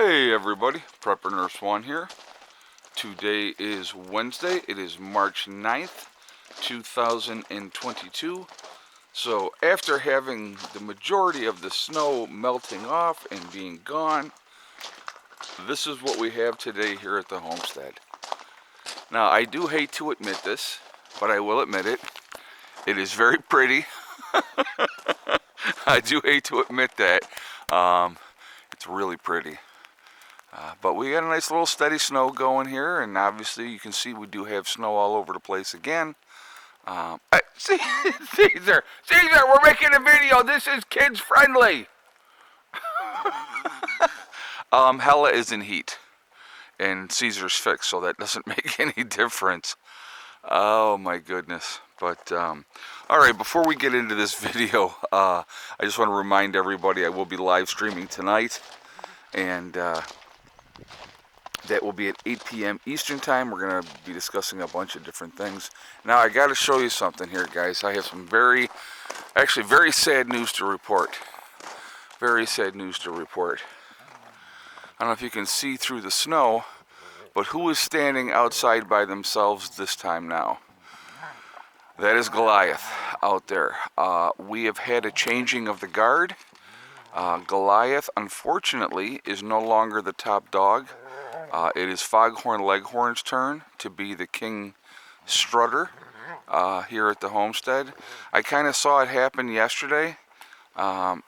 Hey everybody, Prepper Nurse 1 here. Today is Wednesday. It is March 9th, 2022. So after having the majority of the snow melting off and being gone, this is what we have today here at the homestead. Now I do hate to admit this, but I will admit it. It is very pretty. I do hate to admit that. It's really pretty. But we got a nice little steady snow going here, and obviously you can see we do have snow all over the place again. Caesar, we're making a video. This is kids friendly. Hella is in heat, and Caesar's fixed, so that doesn't make any difference. Oh my goodness. But all right, before we get into this video, I just want to remind everybody I will be live streaming tonight, and that will be at 8 p.m. Eastern time. We're going to be discussing a bunch of different things. Now, I got to show you something here, guys. I have some very sad news to report. Very sad news to report. I don't know if you can see through the snow, but who is standing outside by themselves this time now? That is Goliath out there. We have had a changing of the guard. Goliath, unfortunately, is no longer the top dog. It is Foghorn Leghorn's turn to be the king strutter here at the homestead. I kind of saw it happen yesterday, so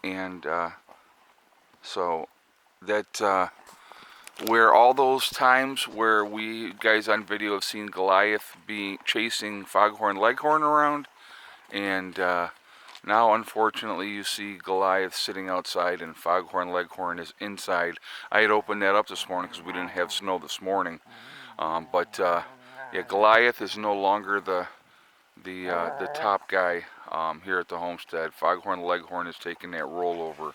that where all those times where we guys on video have seen Goliath chasing Foghorn Leghorn around, and now, unfortunately, you see Goliath sitting outside and Foghorn Leghorn is inside. I had opened that up this morning because we didn't have snow this morning. Yeah, Goliath is no longer the top guy here at the homestead. Foghorn Leghorn is taking that role over.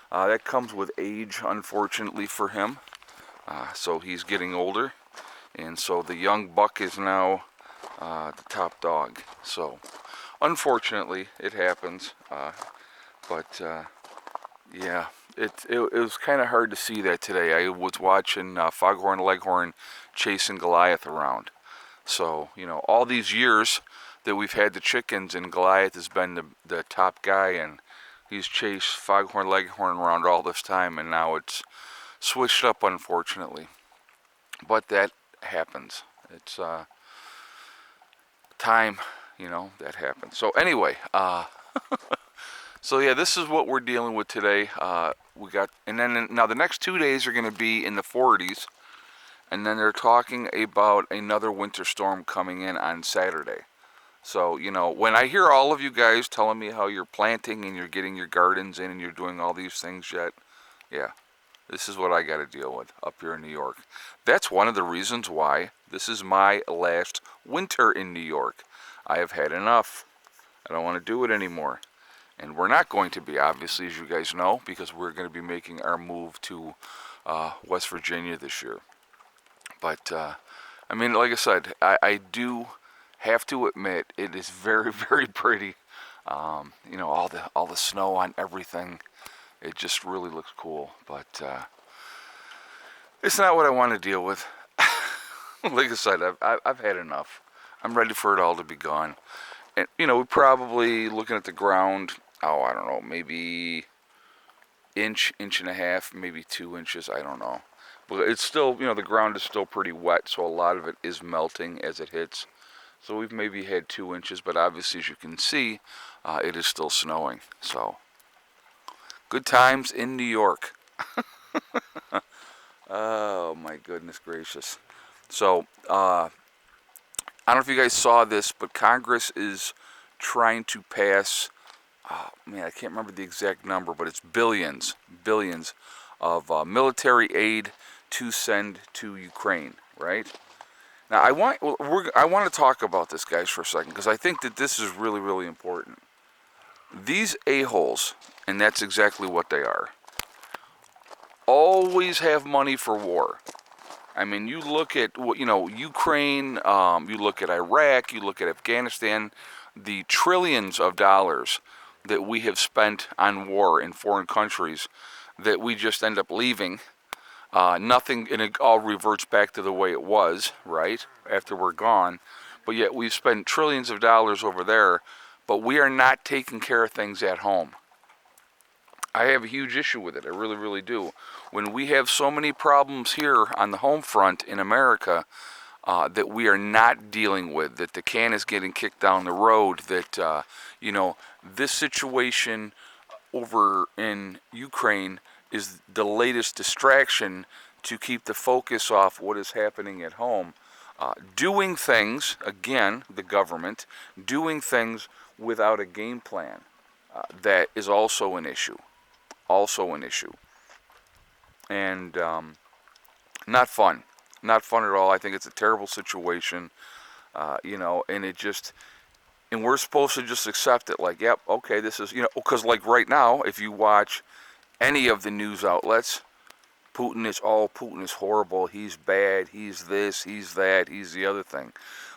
That comes with age, unfortunately, for him. So he's getting older, and so the young buck is now the top dog. So unfortunately, it happens, yeah, it was kind of hard to see that today. I was watching Foghorn Leghorn chasing Goliath around. So, you know, all these years that we've had the chickens and Goliath has been the top guy, and he's chased Foghorn Leghorn around all this time, and now it's switched up, unfortunately. But that happens. It's time. You know, that happens. So anyway, so yeah, this is what we're dealing with today. Now the next 2 days are going to be in the 40s, and then they're talking about another winter storm coming in on Saturday. So, you know, when I hear all of you guys telling me how you're planting and you're getting your gardens in and you're doing all these things yet, yeah, this is what I got to deal with up here in New York. That's one of the reasons why this is my last winter in New York. I have had enough. I don't want to do it anymore. And we're not going to be, obviously, as you guys know, because we're going to be making our move to West Virginia this year. But, I mean, like I said, I do have to admit, it is very, very pretty. You know, all the snow on everything. It just really looks cool. But it's not what I want to deal with. Like I said, I've had enough. I'm ready for it all to be gone. And, you know, we're probably looking at the ground, I don't know, maybe inch and a half, maybe 2 inches, I don't know. But it's still, you know, the ground is still pretty wet, so a lot of it is melting as it hits. So we've maybe had 2 inches, but obviously, as you can see, it is still snowing. So, good times in New York. Oh, my goodness gracious. So, I don't know if you guys saw this, but Congress is trying to pass, oh man, I can't remember the exact number, but it's billions of military aid to send to Ukraine, right? Now, I want to talk about this, guys, for a second, because I think that this is really, really important. These a-holes, and that's exactly what they are, always have money for war. I mean, you look at, you know, Ukraine, you look at Iraq, you look at Afghanistan, the trillions of dollars that we have spent on war in foreign countries that we just end up leaving Nothing, and it all reverts back to the way it was, right, after we're gone. But yet we've spent trillions of dollars over there, but we are not taking care of things at home. I have a huge issue with it. I really, really do. When we have so many problems here on the home front in America that we are not dealing with, that the can is getting kicked down the road, that, this situation over in Ukraine is the latest distraction to keep the focus off what is happening at home. Doing things, again, the government, doing things without a game plan, that is also an issue. Also an issue. And not fun. Not fun at all. I think it's a terrible situation, and it just, and we're supposed to just accept it like, yep, okay, this is, because like right now, if you watch any of the news outlets, Putin is horrible, he's bad, he's this, he's that, he's the other thing.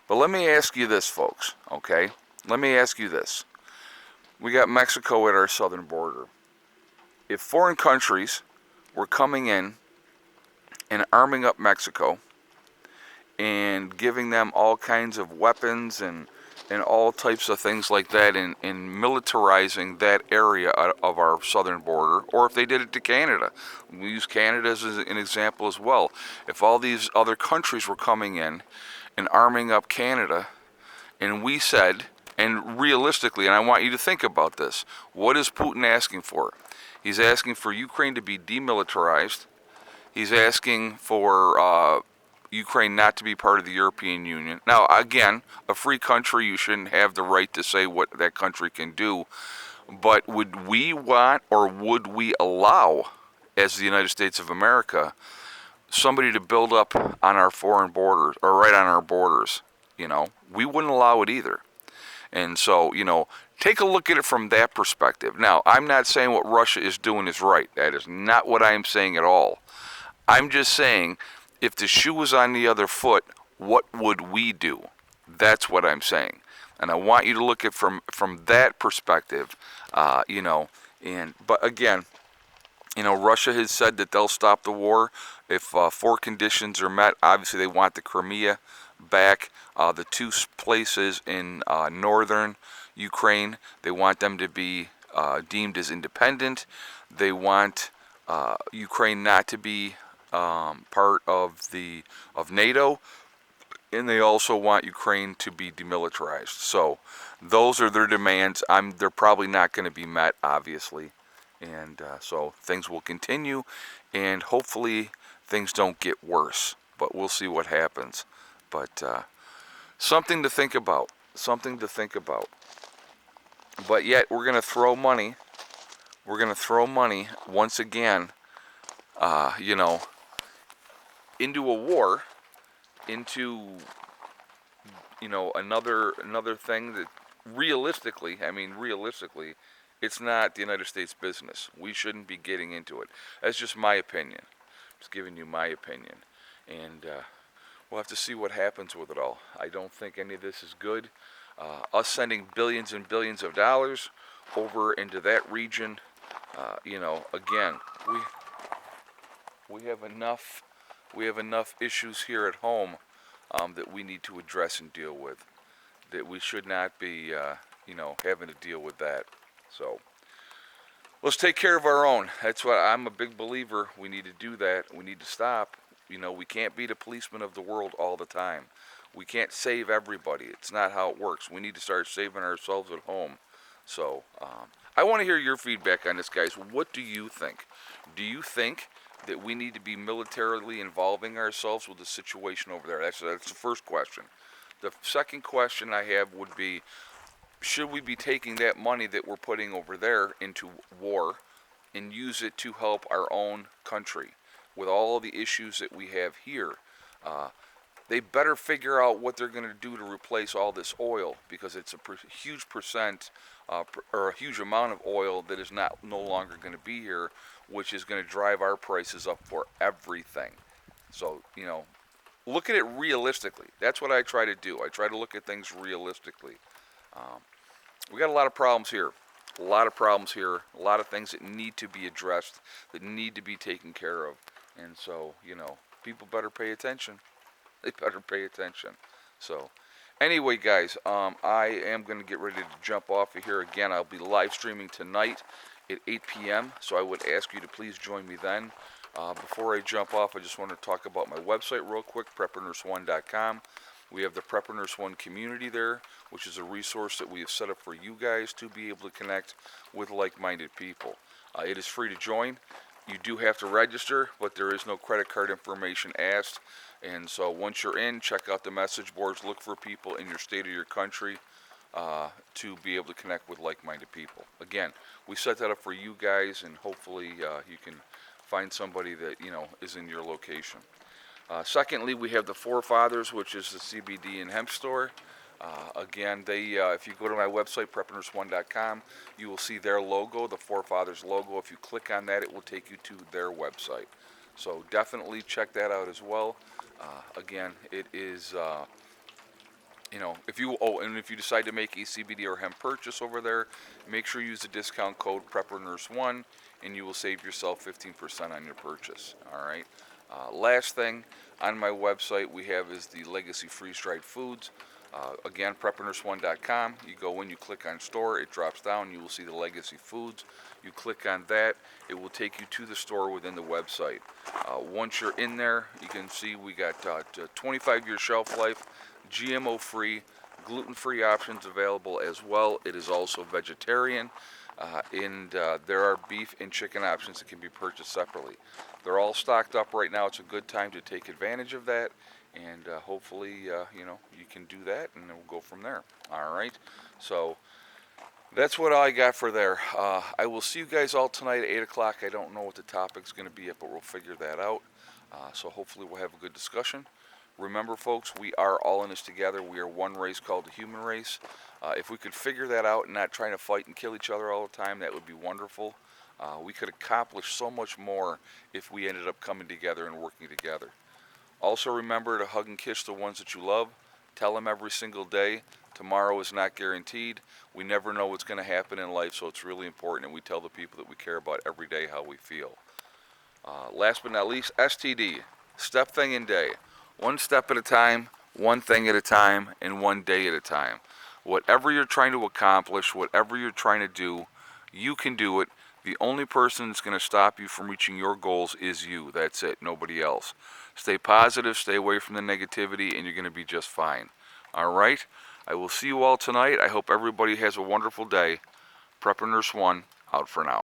But let me ask you this, folks, okay? Let me ask you this. We got Mexico at our southern border. If foreign countries were coming in and arming up Mexico and giving them all kinds of weapons and all types of things like that, and militarizing that area of our southern border, or if they did it to Canada. We use Canada as an example as well. If all these other countries were coming in and arming up Canada, and we said, and realistically, and I want you to think about this, what is Putin asking for? He's asking for Ukraine to be demilitarized. He's asking for Ukraine not to be part of the European Union. Now, again, a free country, you shouldn't have the right to say what that country can do. But would we want, or would we allow, as the United States of America, somebody to build up on our foreign borders, or right on our borders? We wouldn't allow it either. And so, take a look at it from that perspective. Now, I'm not saying what Russia is doing is right. That is not what I am saying at all. I'm just saying, if the shoe was on the other foot, what would we do? That's what I'm saying. And I want you to look at from that perspective, but again, Russia has said that they'll stop the war if 4 conditions are met. Obviously, they want the Crimea back, the 2 places in northern Ukraine. They want them to be deemed as independent. They want Ukraine not to be part of NATO, and they also want Ukraine to be demilitarized. So those are their demands. They're probably not going to be met, obviously, and so things will continue, and hopefully things don't get worse. But we'll see what happens. But something to think about. Something to think about. But yet we're going to throw money. We're going to throw money once again. Into a war, into another thing that realistically, it's not the United States business. We shouldn't be getting into it. That's just my opinion. Just giving you my opinion, and we'll have to see what happens with it all. I don't think any of this is good. Us sending billions and billions of dollars over into that region, again, we have enough. We have enough issues here at home that we need to address and deal with. That we should not be, having to deal with that. So let's take care of our own. That's what I'm a big believer. We need to do that. We need to stop. We can't be the policeman of the world all the time. We can't save everybody. It's not how it works. We need to start saving ourselves at home. So I want to hear your feedback on this, guys. What do you think? Do you think that we need to be militarily involving ourselves with the situation over there? That's the first question. The second question I have would be, should we be taking that money that we're putting over there into war and use it to help our own country with all of the issues that we have here? They better figure out what they're going to do to replace all this oil, because it's a huge percent or a huge amount of oil that is no longer going to be here, which is going to drive our prices up for everything. So, look at it realistically. That's what I try to do. I try to look at things realistically. We got a lot of problems here. A lot of problems here. A lot of things that need to be addressed, that need to be taken care of. And so, people better pay attention. They better pay attention. So, anyway, guys, I am going to get ready to jump off of here again. I'll be live streaming tonight at 8 p.m., so I would ask you to please join me then. Before I jump off, I just want to talk about my website real quick, preppernurse1.com. We have the Prepper Nurse One community there, which is a resource that we have set up for you guys to be able to connect with like-minded people. It is free to join. You do have to register, but there is no credit card information asked. And so once you're in, check out the message boards. Look for people in your state or your country to be able to connect with like-minded people. Again, we set that up for you guys, and hopefully you can find somebody that is in your location. Secondly, we have the Forefathers, which is the CBD and hemp store. Again, if you go to my website, preppernurse1.com, you will see their logo, the Forefathers logo. If you click on that, it will take you to their website. So definitely check that out as well. Again, it is, if you decide to make a CBD or hemp purchase over there, make sure you use the discount code PrepperNurse1, and you will save yourself 15% on your purchase. All right. Last thing on my website we have is the Legacy Freeze-Dried Foods. Again, preppernurse1.com. You go in, you click on store, it drops down, you will see the Legacy Foods. You click on that, it will take you to the store within the website. Once you're in there, you can see we got 25-year shelf life, GMO-free, gluten-free options available as well. It is also vegetarian, and there are beef and chicken options that can be purchased separately. They're all stocked up right now. It's a good time to take advantage of that, and hopefully, you can do that, and then we'll go from there. All right. So that's what I got for there. I will see you guys all tonight at 8 o'clock. I don't know what the topic's going to be yet, but we'll figure that out. So hopefully we'll have a good discussion. Remember, folks, we are all in this together. We are one race called the human race. If we could figure that out and not trying to fight and kill each other all the time, that would be wonderful. We could accomplish so much more if we ended up coming together and working together. Also remember to hug and kiss the ones that you love. Tell them every single day. Tomorrow is not guaranteed. We never know what's going to happen in life, so it's really important that we tell the people that we care about every day how we feel. Last but not least, STD. Step, thing, and day. One step at a time, one thing at a time, and one day at a time. Whatever you're trying to accomplish, whatever you're trying to do, you can do it. The only person that's going to stop you from reaching your goals is you. That's it, nobody else. Stay positive, stay away from the negativity, and you're going to be just fine. All right? I will see you all tonight. I hope everybody has a wonderful day. Prepper Nurse 1, out for now.